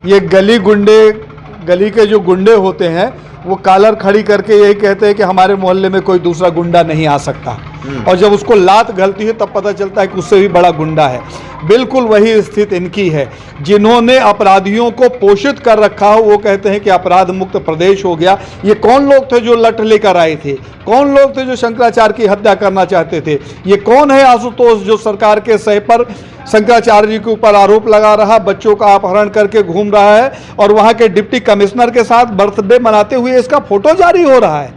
ये गली के जो गुंडे होते हैं वो कॉलर खड़ी करके यही कहते हैं कि हमारे मोहल्ले में कोई दूसरा गुंडा नहीं आ सकता, और जब उसको लात गलती है तब पता चलता है कि उससे भी बड़ा गुंडा है। बिल्कुल वही स्थिति इनकी है। जिन्होंने अपराधियों को पोषित कर रखा हो वो कहते हैं कि अपराध मुक्त प्रदेश हो गया। ये कौन लोग थे जो लठ लेकर आए थे? कौन लोग थे जो शंकराचार्य की हत्या करना चाहते थे? ये कौन है आशुतोष जो सरकार के सह पर शंकराचार्य जी के ऊपर आरोप लगा रहा, बच्चों का अपहरण करके घूम रहा है और वहां के डिप्टी कमिश्नर के साथ बर्थडे मनाते हुए इसका फोटो जारी हो रहा है?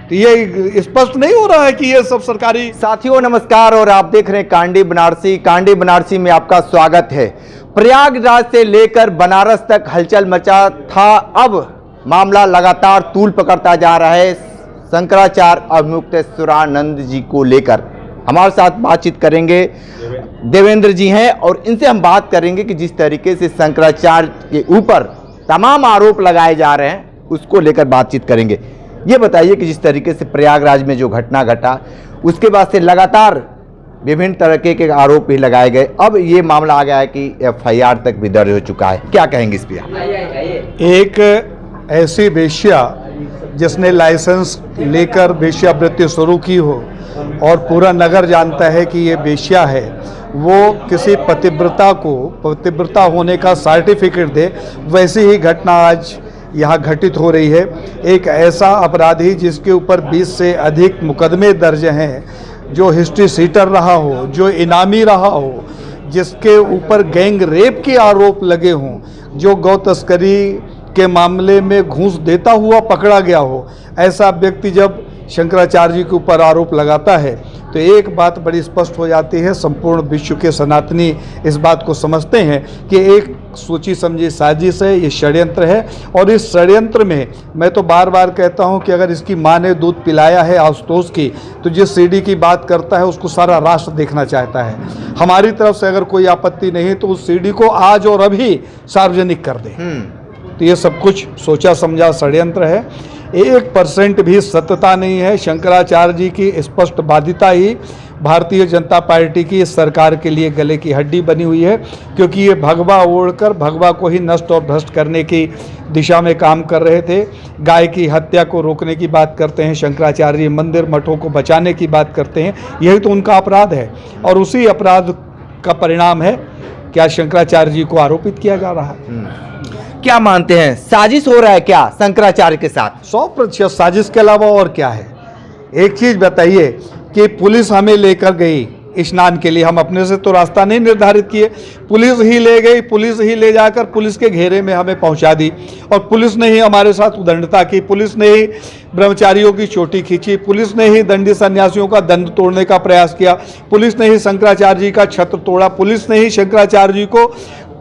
तो ये स्पष्ट नहीं हो रहा है कि ये सब सरकारी। साथियों नमस्कार, और आप देख रहे हैं कांडी बनारसी। कांडी बनारसी में आपका स्वागत है। प्रयागराज से लेकर बनारस तक हलचल मचा था। अब मामला लगातार तूल पकड़ता जा रहा है शंकराचार्य अवमुक्तेश्वरानंद जी को लेकर। हमारे साथ बातचीत करेंगे देवेंद्र जी हैं, और इनसे हम बात करेंगे कि जिस तरीके से शंकराचार्य के ऊपर तमाम आरोप लगाए जा रहे हैं उसको लेकर बातचीत करेंगे। ये बताइए कि जिस तरीके से प्रयागराज में जो घटना घटा उसके बाद से लगातार विभिन्न तरह के आरोप भी लगाए गए। अब ये मामला आ गया है कि FIR तक भी दर्ज हो चुका है। क्या कहेंगे इस पर? एक ऐसी वेश्या जिसने लाइसेंस लेकर वेश्यावृत्ति शुरू की हो और पूरा नगर जानता है कि ये वेश्या है, वो किसी पतिव्रता होने का सर्टिफिकेट दे, वैसी ही घटना आज यहाँ घटित हो रही है। एक ऐसा अपराधी जिसके ऊपर 20 से अधिक मुकदमे दर्ज हैं, जो हिस्ट्री सीटर रहा हो, जो इनामी रहा हो, जिसके ऊपर गैंग रेप के आरोप लगे हों, जो गौ तस्करी के मामले में घूस देता हुआ पकड़ा गया हो, ऐसा व्यक्ति जब शंकराचार्य जी के ऊपर आरोप लगाता है तो एक बात बड़ी स्पष्ट हो जाती है। संपूर्ण विश्व के सनातनी इस बात को समझते हैं कि एक सोची समझी साजिश है, ये षड्यंत्र है। और इस षड्यंत्र में मैं तो बार बार कहता हूं कि अगर इसकी माँ ने दूध पिलाया है आशुतोष की, तो जिस CD की बात करता है उसको सारा राष्ट्र देखना चाहता है। हमारी तरफ से अगर कोई आपत्ति नहीं तो उस CD को आज और अभी सार्वजनिक कर दे। तो ये सब कुछ सोचा समझा षड्यंत्र है। 1% भी सत्यता नहीं है। शंकराचार्य जी की स्पष्ट बाध्यता ही भारतीय जनता पार्टी की सरकार के लिए गले की हड्डी बनी हुई है, क्योंकि ये भगवा ओढ़कर भगवा को ही नष्ट और भ्रष्ट करने की दिशा में काम कर रहे थे। गाय की हत्या को रोकने की बात करते हैं शंकराचार्य, मंदिर मठों को बचाने की बात करते हैं। यही तो उनका अपराध है, और उसी अपराध का परिणाम है क्या शंकराचार्य जी को आरोपित किया जा रहा है। क्या मानते हैं, साजिश हो रहा है क्या शंकराचार्य के साथ? 100% साजिश के अलावा और क्या है। एक चीज बताइए कि पुलिस हमें लेकर गई स्नान के लिए, हम अपने से तो रास्ता नहीं निर्धारित किए, पुलिस ही ले गई, पुलिस ही ले जाकर पुलिस के घेरे में हमें पहुंचा दी, और पुलिस ने ही हमारे साथ उदंडता की, पुलिस ने ही ब्रह्मचारियों की चोटी खींची, पुलिस ने ही दंडी सन्यासियों का दंड तोड़ने का प्रयास किया, पुलिस ने ही शंकराचार्य जी का छत्र तोड़ा, पुलिस ने ही शंकराचार्य जी को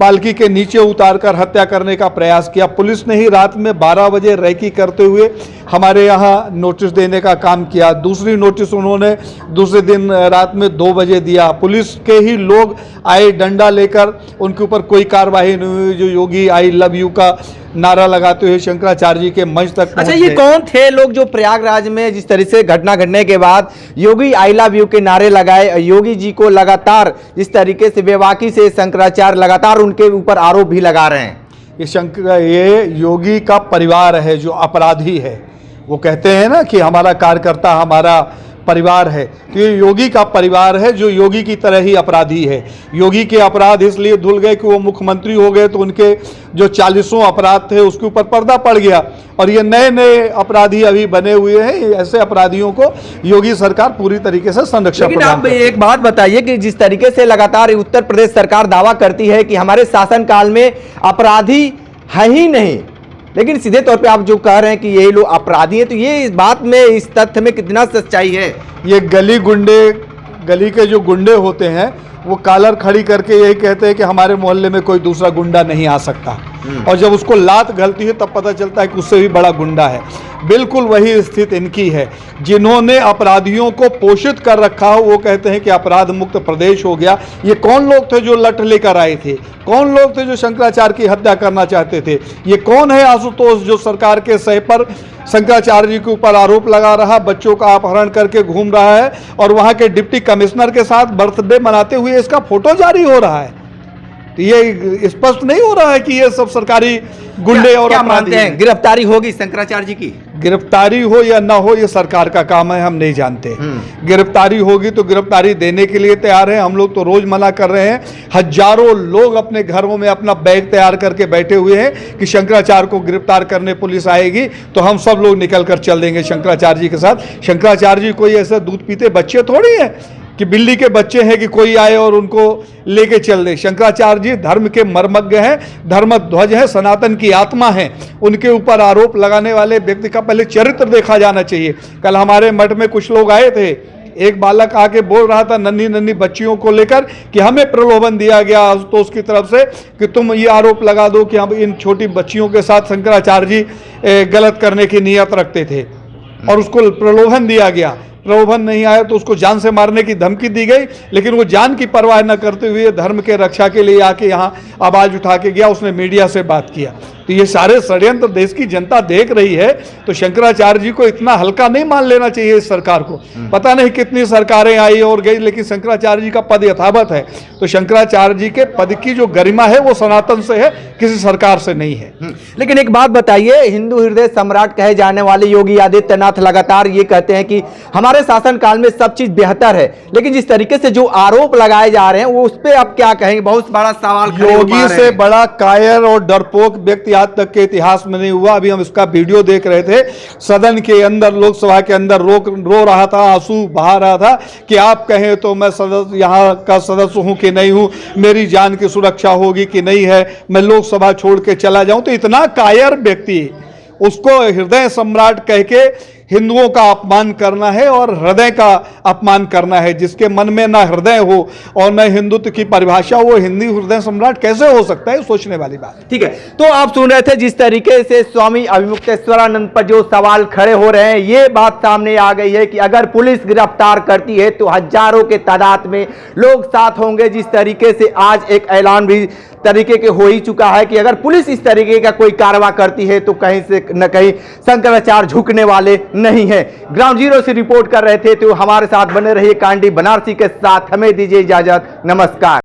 पालकी के नीचे उतारकर हत्या करने का प्रयास किया, पुलिस ने ही रात में 12 बजे रैकी करते हुए हमारे यहाँ नोटिस देने का काम किया। दूसरी नोटिस उन्होंने दूसरे दिन रात में 2 बजे दिया। पुलिस के ही लोग आए डंडा लेकर, उनके ऊपर कोई कार्रवाई नहीं हुई। जो योगी आई लव यू का नारा लगाते हुए शंकराचार्य जी के मंच तक। अच्छा, ये कौन थे लोग जो प्रयागराज में जिस तरह से घटना घटने के बाद योगी आई लव यू के नारे लगाए, योगी जी को लगातार जिस तरीके से बेबाकी से शंकराचार्य लगातार उनके ऊपर आरोप भी लगा रहे हैं? ये योगी का परिवार है जो अपराधी है। वो कहते हैं ना कि हमारा कार्यकर्ता हमारा परिवार है, तो ये योगी का परिवार है जो योगी की तरह ही अपराधी है। योगी के अपराध इसलिए धुल गए कि वो मुख्यमंत्री हो गए, तो उनके जो 40 अपराध थे उसके ऊपर पर्दा पड़ गया, और ये नए नए अपराधी अभी बने हुए हैं। ऐसे अपराधियों को योगी सरकार पूरी तरीके से संरक्षण प्रदान करती है। लेकिन आप एक बात बताइए कि जिस तरीके से लगातार उत्तर प्रदेश सरकार दावा करती है कि हमारे शासनकाल में अपराधी है ही नहीं, लेकिन सीधे तौर पे आप जो कह रहे हैं कि यही लोग अपराधी हैं, तो ये इस बात में, इस तथ्य में कितना सच्चाई है? ये गली के जो गुंडे होते हैं वो कॉलर खड़ी करके यही कहते हैं कि हमारे मोहल्ले में कोई दूसरा गुंडा नहीं आ सकता, और जब उसको लात गलती है तब पता चलता है कि उससे भी बड़ा गुंडा है। बिल्कुल वही स्थिति इनकी है। जिन्होंने अपराधियों को पोषित कर रखा हो वो कहते हैं कि अपराध मुक्त प्रदेश हो गया। ये कौन लोग थे जो लठ लेकर आए थे? कौन लोग थे जो शंकराचार्य की हत्या करना चाहते थे? ये कौन है आशुतोष जो सरकार के सह पर शंकराचार्य जी के ऊपर आरोप लगा रहा, बच्चों का अपहरण करके घूम रहा है और वहां के डिप्टी कमिश्नर के साथ बर्थडे मनाते हुए इसका फोटो जारी हो रहा है? तो ये स्पष्ट नहीं हो रहा है कि ये सब सरकारी गुंडे और क्या अपराधी मानते हैं, गिरफ्तारी होगी शंकराचार्य जी की? गिरफ्तारी हो या ना हो ये सरकार का काम है, हम नहीं जानते। गिरफ्तारी होगी तो गिरफ्तारी देने के लिए तैयार है। हम लोग तो रोज मना कर रहे हैं। हजारों लोग अपने घरों में अपना बैग तैयार करके बैठे हुए हैं कि शंकराचार्य को गिरफ्तार करने पुलिस आएगी तो हम सब लोग निकल कर चल देंगे शंकराचार्य जी के साथ। शंकराचार्य जी कोई ऐसे दूध पीते बच्चे थोड़ी हैं कि बिल्ली के बच्चे हैं कि कोई आए और उनको लेके चल दे। शंकराचार्य जी धर्म के मर्मज्ञ हैं, धर्म ध्वज है, सनातन की आत्मा है। उनके ऊपर आरोप लगाने वाले व्यक्ति का पहले चरित्र देखा जाना चाहिए। कल हमारे मठ में कुछ लोग आए थे, एक बालक आके बोल रहा था नन्ही नन्ही बच्चियों को लेकर कि हमें प्रलोभन दिया गया तो उसकी तरफ से कि तुम ये आरोप लगा दो कि हम इन छोटी बच्चियों के साथ शंकराचार्य जी गलत करने की नीयत रखते थे, और उसको प्रलोभन दिया गया। प्रलोभन नहीं आया तो उसको जान से मारने की धमकी दी गई, लेकिन वो जान की परवाह न करते हुए धर्म के रक्षा के लिए आके यहाँ आवाज उठा के गया। उसने मीडिया से बात किया। तो ये सारे षड्यंत्र देश की जनता देख रही है, तो शंकराचार्य जी को इतना हल्का नहीं मान लेना चाहिए इस सरकार को। पता नहीं कितनी सरकारें आई और गई, लेकिन शंकराचार्य जी का पद यथावत है। तो शंकराचार्य जी के पद की जो गरिमा है वो सनातन से है, किसी सरकार से नहीं है। लेकिन एक बात बताइए, हिंदू हृदय सम्राट कहे जाने वाले योगी आदित्यनाथ लगातार ये कहते हैं कि हमारे शासनकाल में सब चीज बेहतर है, लेकिन जिस तरीके से जो आरोप लगाए जा रहे हैं वो उस पर आप क्या कहेंगे? बहुत बड़ा सवाल खड़े हो पा रहे हैं। योगी से बड़ा कायर और डरपोक व्यक्ति आज तक के इतिहास में नहीं हुआ। अभी हम इसका वीडियो देख रहे थे, सदन के अंदर, लोकसभा के अंदर रो रहा था, आंसू बहा रहा था कि आप कहें तो मैं सदस्य यहाँ का सदस्य हूं कि नहीं हूं, मेरी जान की सुरक्षा होगी कि नहीं है, मैं लोकसभा छोड़ के चला जाऊं। तो इतना कायर व्यक्ति, उसको हृदय सम्राट कह के हिंदुओं का अपमान करना है और हृदय का अपमान करना है। जिसके मन में ना हृदय हो और न हिंदुत्व की परिभाषा, वो हिंदू हृदय सम्राट कैसे हो सकता है? सोचने वाली बात। ठीक है, तो आप सुन रहे थे जिस तरीके से स्वामी अभिमुक्तेश्वरानंद पर जो सवाल खड़े हो रहे हैं, ये बात सामने आ गई है कि अगर पुलिस गिरफ्तार करती है तो हजारों के तादाद में लोग साथ होंगे। जिस तरीके से आज एक ऐलान भी तरीके के हो ही चुका है कि अगर पुलिस इस तरीके का कोई कार्रवाई करती है तो कहीं से न कहीं शंकराचार्य झुकने वाले नहीं है। ग्राउंड जीरो से रिपोर्ट कर रहे थे, तो हमारे साथ बने रहिए कांडी बनारसी के साथ। हमें दीजिए इजाजत, नमस्कार।